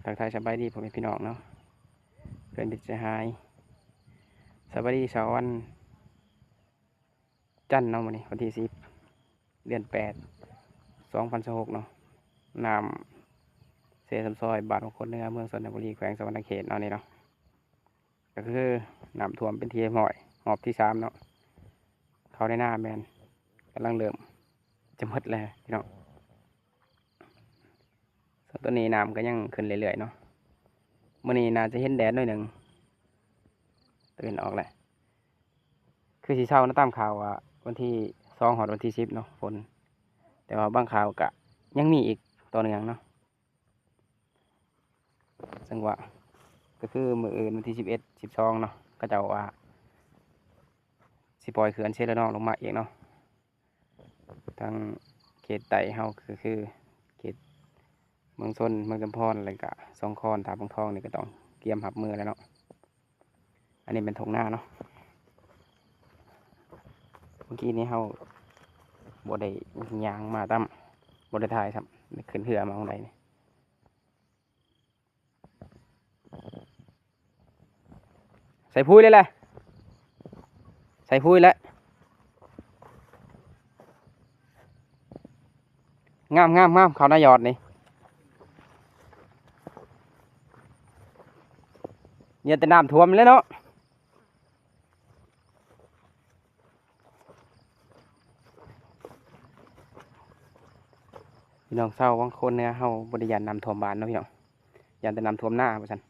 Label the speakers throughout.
Speaker 1: ทักทายสบายดีผมเป็นพี่น้องเนาะเพื่อนดิจหายสบายดีเสาร์วันจันทร์เนาะวันที่10 เดือน 8 2016เนาะนำเสียสมซอยบาทของคนเนื้อเมืองสนบุรีแขวงสวรรณเขตเนาะนี่เนาะก็คือน้ำท่วมเป็นทีหอบที่3เนาะเขาในหน้าแมนกำลังเริ่มจะหมดแล้วพี่น้องส่วนตัวนี้น้ำก็ยังขึ้นเรื่อยๆเนาะมื้อนี้น่าจะเห็นแดดหน่อยหนึ่งตื่นออกแหละคือสีเช้านะตามข่าวว่าวันที่2 หอดวันที่10เนาะฝนแต่ว่าบางข่าวก็ยังมีอีกต่อเนื่องเนาะซึ่งว่าก็คือมื้ออื่นวันที่11 12เนาะก็จะว่าสิปล่อยเขื่อนเชลนองลงมาอีกเนาะทางเขตไต่เฮาคือเขตเมืองชนเมืองจำพรอะไรก็สองคอนถาบางทองนี่ก็ต้องเตรียมหับมือแล้วเนาะอันนี้เป็นทงหน้าเนาะเมื่อกี้นี้เฮาบ่ได้ยางมาตั้มบ่ได้ถ่ายครับขึ้นเหือมาของใดนี่ใส่พุ้ยเลยแหละใส่พุ้ยแล้วงามเขาหน้ายอดนี่เนี่ยแต่น้ำท่วมเลยเนาะพี่น้องเศร้าบางคนเนี่ยเฮาบริยานน้ำท่วมบ้านเนาะพี่น้องยานแต่น้ำท่วมหน้าว่าซั่น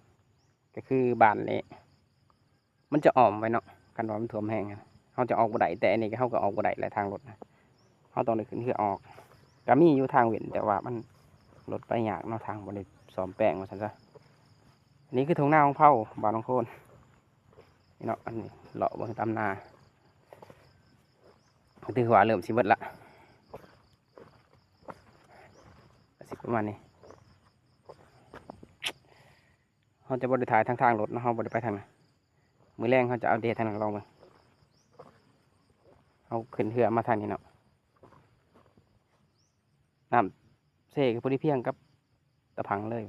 Speaker 1: ก็คือบ้านนี้มันจะอ้อมไว้เนาะกันว่ามันท่วมแห้งเฮาจะออกบ่ได้แต่อันนี้ก็เฮาก็ออกบ่ได้หลายทางรถนะเฮาต้องได้ขึ้นเพื่อออกก็มีอยู่ทางเว้นแต่ว่ามันรถไปยากเนาะทางบ่ได้ซ่อมแปลงว่าซั่นซะอันนี้คือทุ่งนาของเผาบ้านของโคนนี่เนาะอันนี้เลาะเบิ่งตามนาถือว่าเริ่มสิเบิดละสิประมาณนี้เขาจะบริถ่ายทางรถนะเขาบริไปทางนั้นมือแรงเขาจะเอาเดททางนั้นลองมาเขาขึ้นเหือมาทางนี้เนาะน้ำเซ่กับพอดีเพียงกับตะพังเลย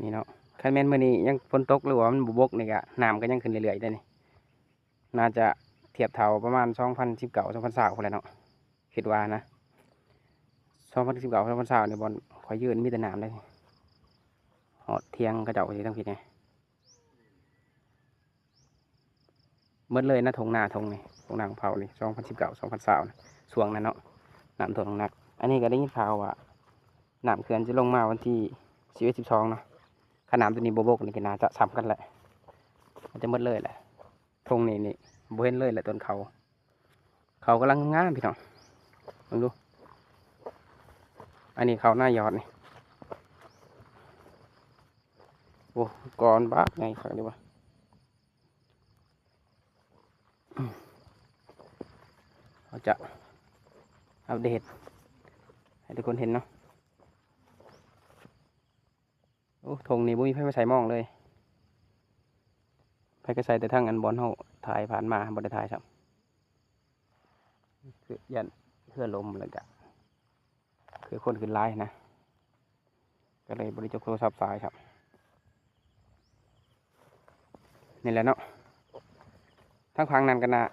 Speaker 1: นี่เนาะคันแมนมือนี้ยังฝนตกหรือว่ามันบุบกนี่กะน้ำก็ยังขึ้นเรื่อยๆได้นี่น่าจะเทียบเท่าประมาณ2019 2020คนแหละเนาะคิดว่านะ2019 2020เนี่ยบอลคอยยืนมีแต่น้ำเลยหอดเทียงกระเจ้าสิทั้งผิดไงเมื่อเลยนะทงนาของเผาเลย2019 2020นะช่วงนั้นเนาะน้ำท่วมหนักอันนี้ก็ได้ยินข่าวว่าน้ำเขื่อนจะลงมาวันที่11 12เนาะขนาดตัวนี้โบกนี่ก็น่าจะซ้ำกันแหละมันจะเมื่อเลยแหละทงนี่โบเห็นเลยแหละต้นเขากำลังงามพี่น้องลองดูอันนี้เขาหน้ายอดนี่โอ้ก่อนบ้าไงครับดีวะเขาจะอัปเดตให้ทุกคนเห็นเนาะโอ้ทงนี่บุ้ยไฟมาใส่มองเลยไฟก็ใส่แต่ทั้งอันบอลเขาถ่ายผ่านมาบอลได้ถ่ายครับคือยันเพื่อลมเลยกะคือคนขึ้นไล่นะก็เลยบริจาคโทรศัพท์สายครับนี่แหละเนาะทั้งพังนั้นกันนะ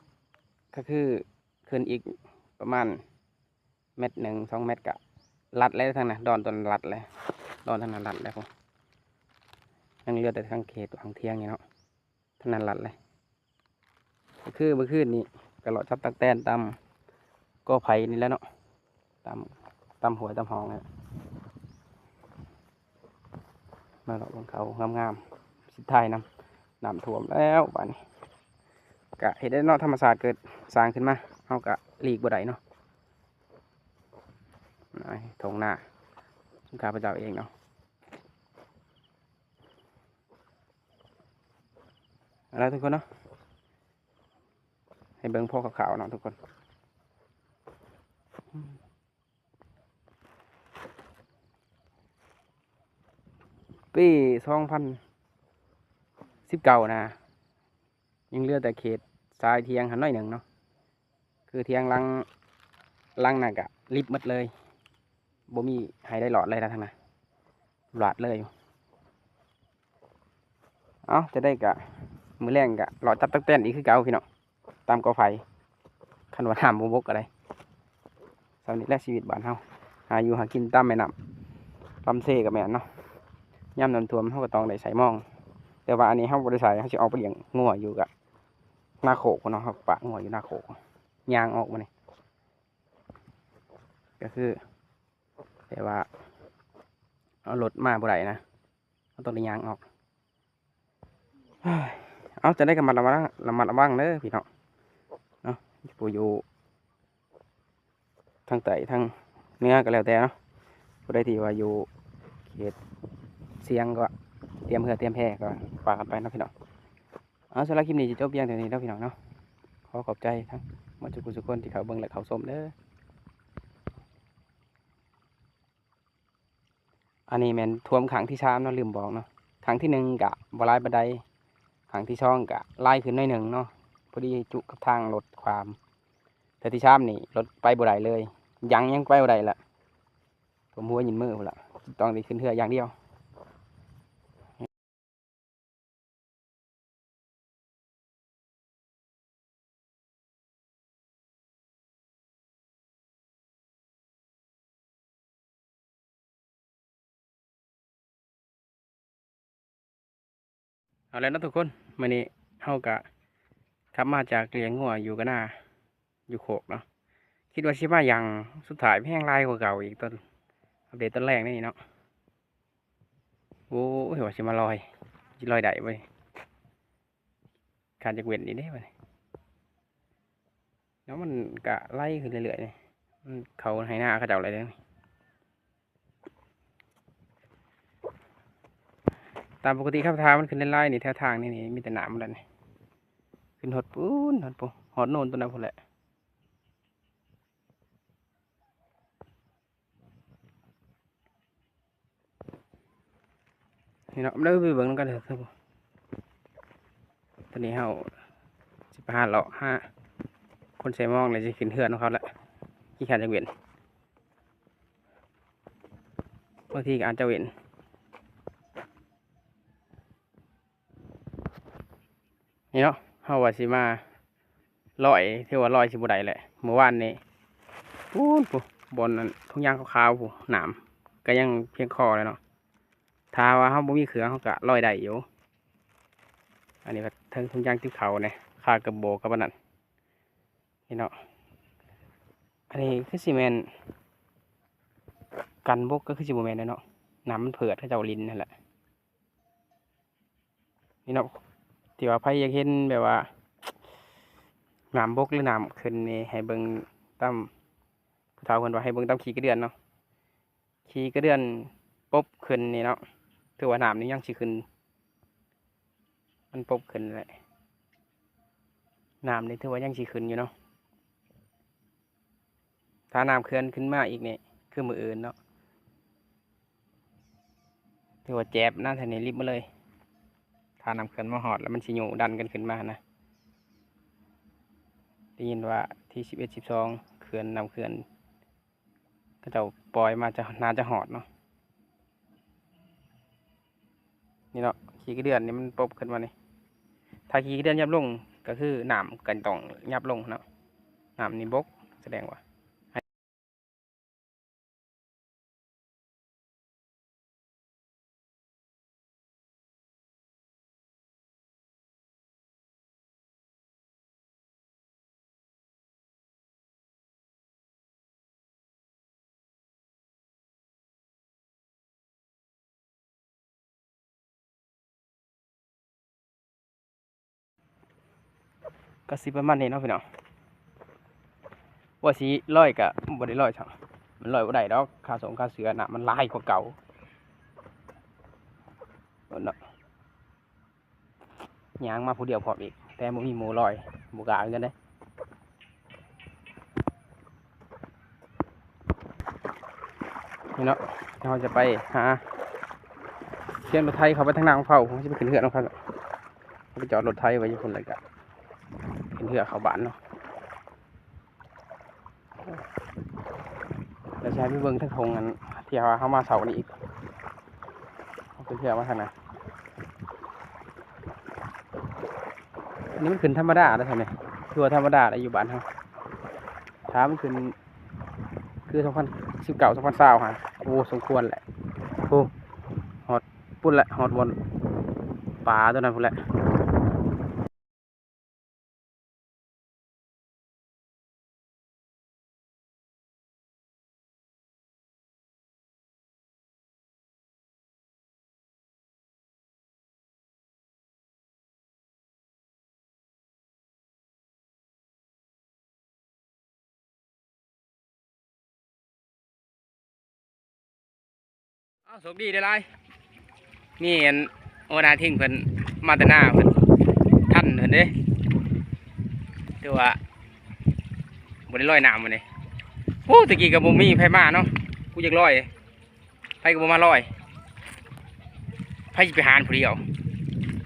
Speaker 1: ก็คือขึ้นอีกประมาณ1-2 เมตรกะลัดเลยทั้งนั้นดอนตนลัดเลยดอนทั้งนั้นลัดเลยผมยังเหลือแต่ทางเขตทางเที่ยงนี่เนาะทั้งนั้นลัดเลยก็คือเมื่อคืนนี้กระโดดจับตักแตนตามก็ไผ่นี่แล้วเนาะตามหัวตามหองเนี่ยมาหลอกของเขางามๆสิท้ายน้ำท่วมแล้วบ้านนี้กะเห็นได้เนาะธรรมศาสตร์เกิดสร้างขึ้นมาเขากะหลีกบ่ได้เนาะทงหน้าข้าพเจ้าเองเนาะแล้วทุกคนเนาะให้เบิ้งพ่อขาวๆเนาะทุกคนปี2019นะยังเหลือแต่เขตทรายเทียงหันน้อยหนึ่งเนาะคือเทียงลังน่ะกะริบหมดเลยบ่มีให้ได้หลอดเลยนะทั้งนั้น หลาดเลยเอาจะได้กะมือแรงกะหลอดจับตักเต้นอีกคือเก่าพี่น้องตามกอไฟขันว่าน้ำบกอะไรสำนี้แรกชีวิตบ้านเฮาหาอยู่หากินตามแม่น้ำลำเซกับแม่นเนาะย่ำน้ำท่วมเฮาก็ต้องได้ใส่หมองแต่ว่าอันนี้เฮาบ่ได้ใส่เฮาสิเอาไปเลี้ยงงัวอยู่กะหน้าโขกเนาะครับปะงัวอยู่หน้าโขกยางออกมานี่ก็คือแต่ว่าเอารถมาบ่ได้นะเอาตัวยางออกเอาจะได้กำมัดระวังเด้อพี่น้องเนาะผู้อยู่ทางใต้ทางเหนือก็แล้วแต่เนาะผู้ใดที่ว่าอยู่เขตเสียงก็เตรียมเพื่อเตรียมแพร่ก็ฝากกันไปนะพี่น้องเอาสำหรับคลิปนี้จะจบเพียงเท่านี้แล้วพี่น้องเนาะขอขอบใจทั้งหมดทุกคนที่เขาเบิ่งและเขาชมเด้ออันนี้แม่นท่วมขังที่3เนาะลืมบอกเนาะขังที่1กะบ่หลายปานใดขังที่2กะไล่ขึ้นหน่อยหนึ่งเนาะพอดีจุกับทางลดความแต่ที่3นี่รถไปบ่ได้เลยยังไปบ่ได้ละผมหัวยินมือพุ่นละต้องได้ขึ้นเรืออย่างเดียวเอาแล้วนะทุกคนมื้อนี้เฮากะขับมาจากเลี้ยงงัวอยู่กันหน้าอยู่โขกเนาะคิดว่าสิมาอย่างสุดท้ายแพงลายกว่าเก่าอีกต้นอัปเดตต้นแรกนี่เนาะโอ้ยว่าสิมาลอยสิลอยได้เว้ยการจะเว้นนี่เด้เว้ยแล้วมันกะไล่ขึ้นเรื่อยๆนี่มันเขาให้หน้าเขาเจ้าอะไรเด้อตามปกติครับทางมันขึ้นไล่ๆนี่แถวทางนี่มีแต่หนามหมดเลยนี่ขึ้นหดปูนหดปูหดโน่นตัวนั้นพอแหละนี่เนาะเด้อไปเบิ่งนำกันเถอะครับตอนนี้เฮาสิไปหาเลาะคนใส่หมองเลยสิขึ้นเฮือนของเขาละขี้ขาดจะเวียนบางทีก็อาจจะเวียนนี่เนาะเฮาว่าสิมาลอยที่ว่าลอยสิบ่ได้แหละเมื่อวานนี้ปูนปูบนนั้นทุ่งยางขาวๆปูหนามก็ยังเพียงคอเลยเนาะถ้าว่าเฮาบ่มีเครื่องเฮาก็ลอยได้อยู่อันนี้ก็ทั้งทุ่งยางติดเขาเนี่ยคากระโบกับอันนั้นนี่เนาะอันนี้คือซีเมนกันบกก็คือสิบ่แม่นเนาะน้ำมันเผือดเขาเจ้าลิ้นนั่นแหละนี่เนาะที่ว่าไผอยากเห็นแบบว่าน้ำบกหรือน้ำขึ้นนี่ให้เบิ่งตามผู้เฒ่าเพิ่นว่าให้เบิ่งตามขี้กระเดือนเนาะขี้กระเดือนปบขึ้นนี่เนาะถือว่าน้ำนี่ยังสิขึ้นมันปบขึ้นแหละน้ำนี่ถือว่ายังสิขึ้นอยู่เนาะถ้าน้ำเขื่อนขึ้นมาอีกนี่คือมืออื่นเนาะถือว่าแจ็บนะท่านนี่รีบมาเลยถ้าน้ำเขื่อนมาหอดแล้วมันสิโยดันกันขึ้นมานะได้ยินว่าที่11 12เขื่อนน้ำเขื่อนก็จะปล่อยมาจะน่าจะหอดเนาะนี่เนาะขี้กระเดือนนี่มันปบขึ้นมานี่ถ้าขี้กระเดือนยับลงก็คือน้ำกันต้องยับลงเนาะน้ำนี่บกแสดงว่าก็สิประมาณนี้เนาะพี่น้องว่าสิร้อยกับบ่ได้ร้อยช่างมันร้อยบ่ได้ดอกค่าส่งค่าเสือน่ะมันหลายกว่าเก่าเนาะยางมาผู้เดียวพร้อมอีกแต่บ่มีหมูลอยบ่กล้ากันเด้นี่เนาะเราจะไปหาเชียงรถไทยเขาไปทางนางเผาผมจะไปขึ้นเรือน้องครับไปจอดรถไทยไว้อยู่คนละกันขึ้นเรือเขาบ้านเนาะแล้วใช้พี่เบิ้งทั้งทงนั้นที่เขามาเสาร์นี้อีก เป็นเที่ยวมาทางไหนอันนี้มันขึ้นธรรมดาได้ทำไมคือว่าธรรมดาได้อยู่บ้านเขาถามมันขึ้นคือ2019 2020ฮะโอ้สมควรแหละโอ้ฮอดปุ่นแหละฮอดบนป่าตัวนั้นพุ่นแหละอ้าวโชคดีได้ไรนี่อันโอนาทิ้งเพิ่นมาแต่หน้าเพิ่นท่านเพิ่นเด้แต่ว่าบ่ได้ลอยน้ำมาเลยโอ้ตะกี้กับบ่มีไผมาเนาะกูอยากลอยไผก็บ่มาลอยไผสิไปหาผู้เดียว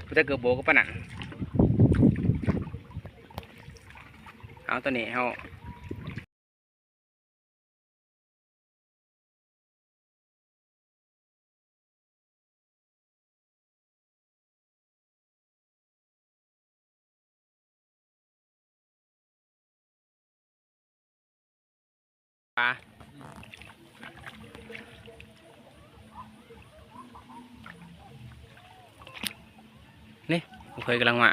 Speaker 1: กูจะเกือบโบก็ปานนั้นเอาตัวนี้เฮาปลานี่ผมเคยกำลังมา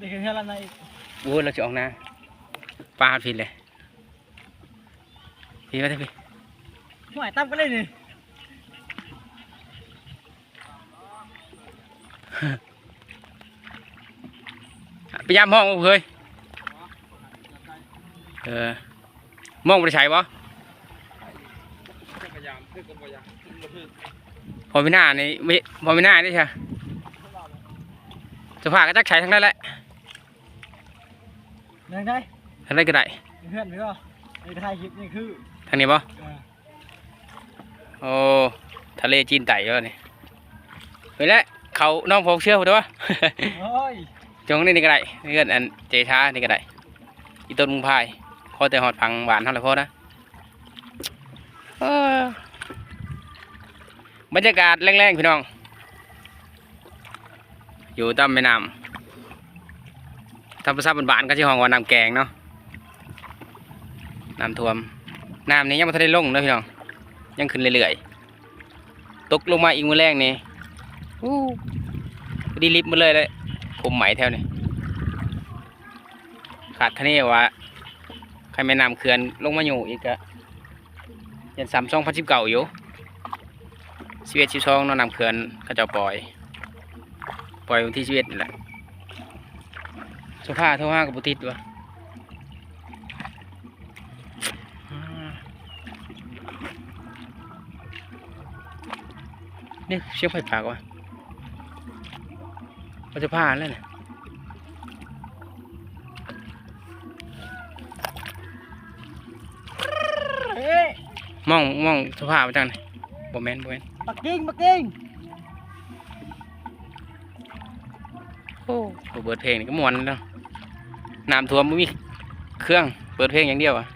Speaker 2: นี่คือเท่าไรอีก
Speaker 1: โอ้เราจะออกนะปลาผิดเลยพี่มาเถอะพี่
Speaker 2: ห่วยตั้มก็เลยนี่
Speaker 1: พยายามมองเคยมองไปใช่ปะพอไม่น่านี่ไม่พอไม่น่านี่ใช่จะพาก็จักใช้ทั้งนั้นแหละ
Speaker 2: ยังไง
Speaker 1: ทั้งนั้นก็ได้
Speaker 2: เพื่อนพี่ก็ในถ่ายคลิปนี่คือ
Speaker 1: ทางนี้ปะโอ้ทะเลจีนไต่เยอะนี่ไปแล้วเขาน้องพกเชื่อผมด้วยจงนี่ก็ได้นี่ก็อันเจช้านี่ก็ได้อีต้นมุงพายพอแต่หอดพังหวานเท่าไหร่พอนะบรรยากาศแรงๆพี่น้องอยู่ตามแม่น้ำทำภาษาบ้านๆก็ชื่อห้องว่าน้ำแกงเนาะน้ำท่วมน้ำนี้ยังไม่ทันได้ลงเลยพี่น้องยังขึ้นเรื่อยๆตกลงมาอีกมื้อแรกนี่ดีลิฟต์มาเลยผมไหมแถวนี้ขาดคะแนนว่าใครแม่น้ำเขื่อนลงมาอยู่อีกอะยัน2019อยู่11 12นอนน้ำเขื่อนก็จะปล่อยวันที่11นี่แหละโซฟาเท่าห้ากับบุติดวะนี่เชือกไฟปากวะเราจะผ่านแล้วเนี่ยมองสภาพไปจังไหนบ่แม่น
Speaker 2: ปักกิ่ง
Speaker 1: โอ้เปิดเพลงนี่ก็ม่วนแล้วน้ำท่วมไม่มีเครื่องเปิดเพลงอย่างเดียวอ่ะ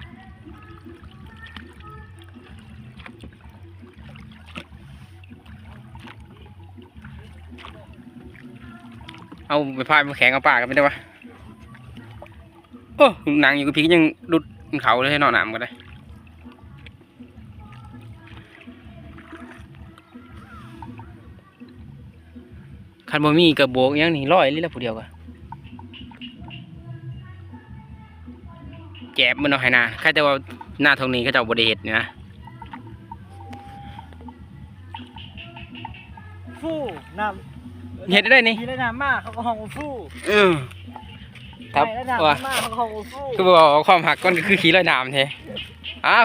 Speaker 1: เอาไปพายมาแข่งกับป่ากันไม่ได้วะโอ้หนังอยู่กับพี่ยังดุดเขาเลยให้นอนน้ำกันได้คันบ่มีกระโบกยังนี่ร้อยลิตรผู้เดียวกันแก็บมันเอาให้นาแค่แต่ว่าหน้าทางนี้เขาจะบริเหตุนี่นะ
Speaker 2: ฟู่น้
Speaker 1: ำเห็ดได้นี่
Speaker 2: มีได้น้ำมากเขาก็ห้องฟู่
Speaker 1: ครับ
Speaker 2: ว่า
Speaker 1: คือบอกความหักก้อนคือขี้ลอยน้ำเท่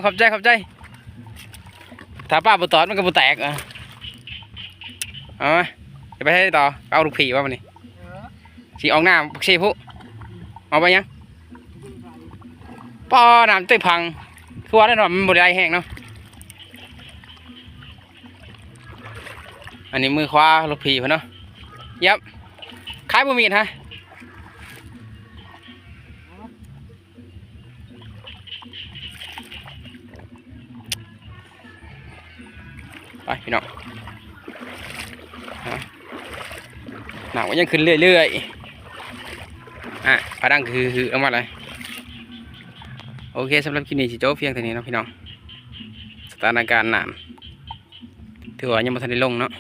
Speaker 1: ขอบใจถ้าป้าบุตรมันก็บุแตกเอาไหมจะไปให้ต่อเอาลูกผีว่ามันนี่สีออกหน้าปักชีพุเอาไปยังปอน้ำเตยพังคือว่าได้หน่อยมันบดได้แห้งเนาะอันนี้มือคว้าลูกผีเนาะยับคล้ายบะหมี่ฮะ ไปพี่น้องหนาวก็ยังขึ้นเรื่อยๆพาดังคือเอามาเลยโอเคสำหรับคลิปนี้สิโจ้เพียงเท่านี้เนาะพี่น้องสถานการณ์น้ำถือว่ายังไม่ทันได้ลงเนาะ